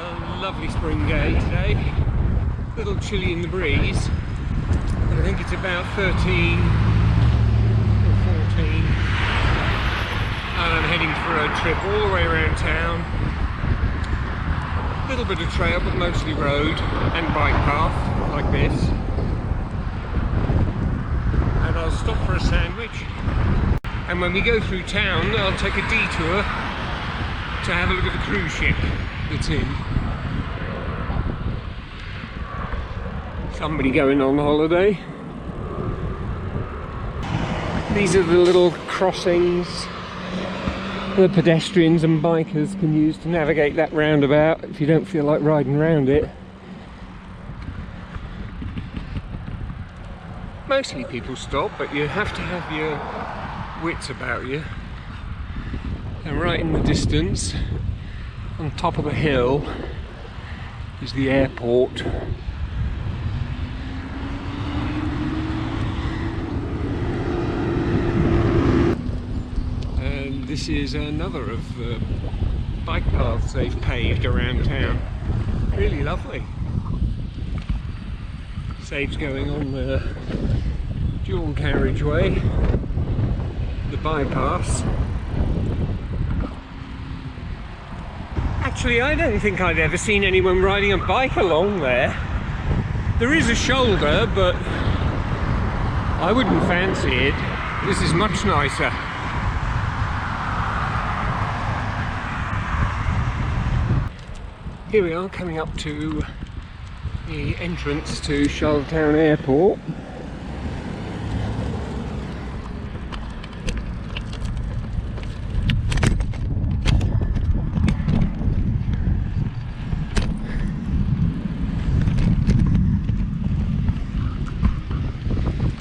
A lovely spring day today. A little chilly in the breeze, but I think it's about 13 or 14. And I'm heading for a trip all the way around town. A little bit of trail, but mostly road and bike path, like this. And I'll stop for a sandwich. And when we go through town, I'll take a detour to have a look at the cruise ship that's in. Somebody going on holiday. These are the little crossings the pedestrians and bikers can use to navigate that roundabout if you don't feel like riding around it. Mostly people stop, but you have to have your wits about you. And right in the distance, on top of the hill, is the airport. And this is another of the bike paths they've paved around town. Really lovely. Saves going on the dual carriageway, the bypass. Actually, I don't think I've ever seen anyone riding a bike along there. There is a shoulder, but I wouldn't fancy it. This is much nicer. Here we are, coming up to the entrance to Charlottetown Airport.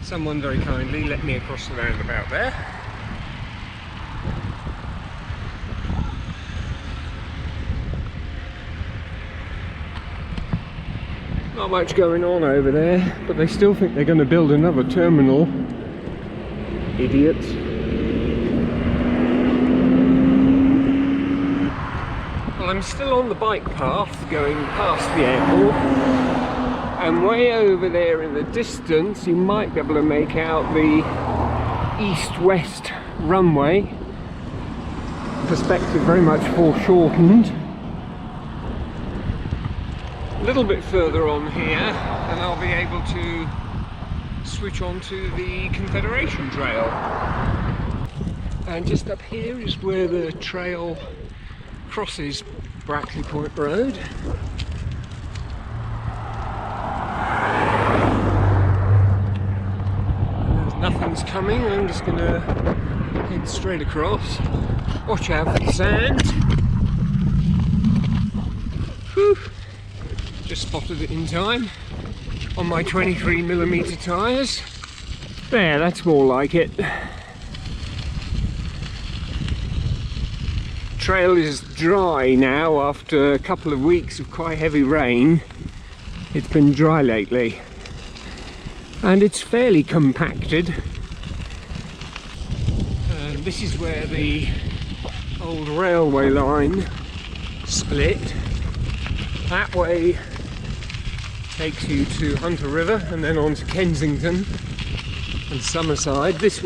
Someone very kindly let me across the roundabout there. Not much going on over there, but they still think they're going to build another terminal. Idiots. Well, I'm still on the bike path going past the airport. And way over there in the distance, you might be able to make out the east-west runway. Perspective very much foreshortened. A little bit further on here, and I'll be able to switch on to the Confederation Trail. And just up here is where the trail crosses Brackley Point Road. Nothing's coming, I'm just going to head straight across. Watch out for the sand. Whew. Just spotted it in time on my 23mm tyres. There, that's more like it. Trail is dry now after a couple of weeks of quite heavy rain. It's been dry lately. And it's fairly compacted. And this is where the old railway line split. That way takes you to Hunter River and then on to Kensington and Summerside. This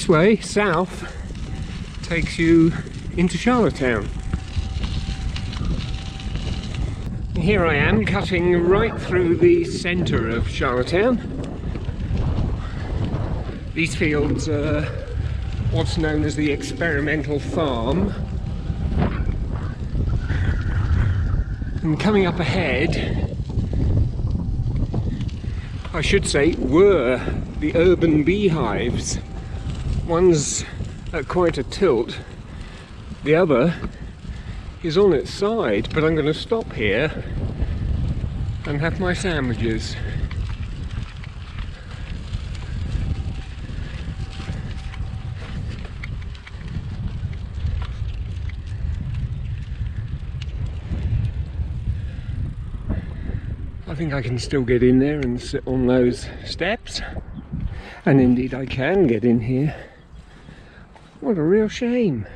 way south takes you into Charlottetown. Here I am, cutting right through the centre of Charlottetown. These fields are what's known as the experimental farm. And coming up ahead, I should say, were the urban beehives. One's at quite a tilt, the other is on its side, but I'm going to stop here and have my sandwiches. I think I can still get in there and sit on those steps, and indeed I can get in here. What a real shame.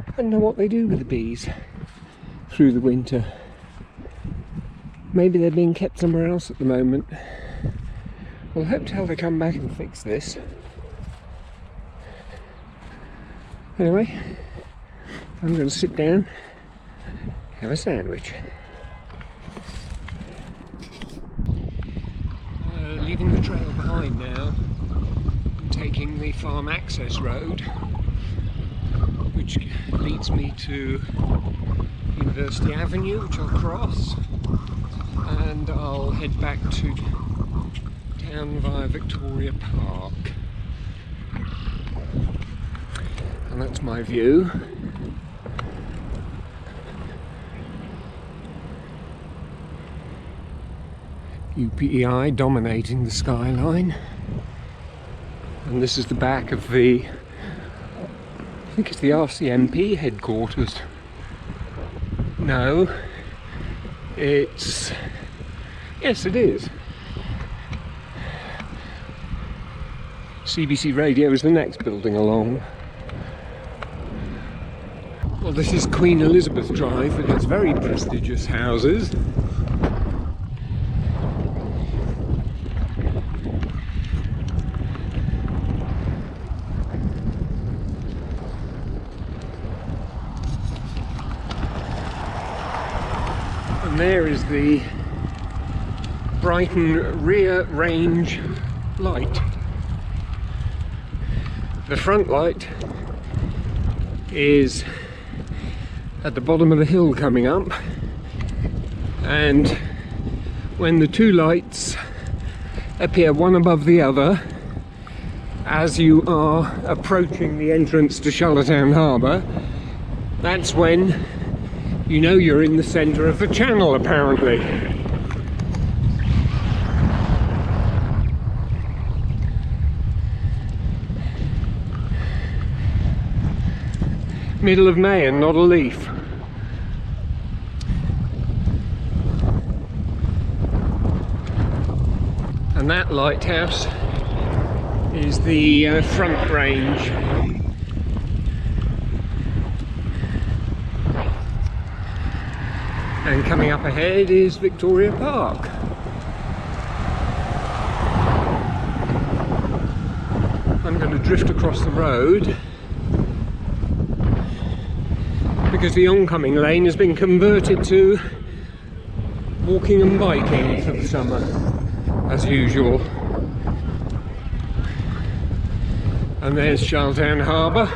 I don't know what they do with the bees through the winter. Maybe they're being kept somewhere else at the moment. We'll hope till they come back and fix this. Anyway, I'm going to sit down, have a sandwich. Leaving the trail behind now, I'm taking the farm access road, which leads me to University Avenue, which I'll cross, and I'll head back to town via Victoria Park. And that's my view. UPEI dominating the skyline. And this is the back of the, I think it's the RCMP headquarters. No, it's, yes it is. CBC Radio is the next building along. Well, this is Queen Elizabeth Drive, with its very prestigious houses. And there is the Brighton rear range light. The front light is at the bottom of the hill coming up, and when the two lights appear one above the other as you are approaching the entrance to Charlottetown Harbour, that's when you know you're in the centre of the channel, apparently. Middle of May and not a leaf. And that lighthouse is the front range. And coming up ahead is Victoria Park. I'm going to drift across the road because the oncoming lane has been converted to walking and biking for the summer, as usual. And there's Charlottetown Harbour.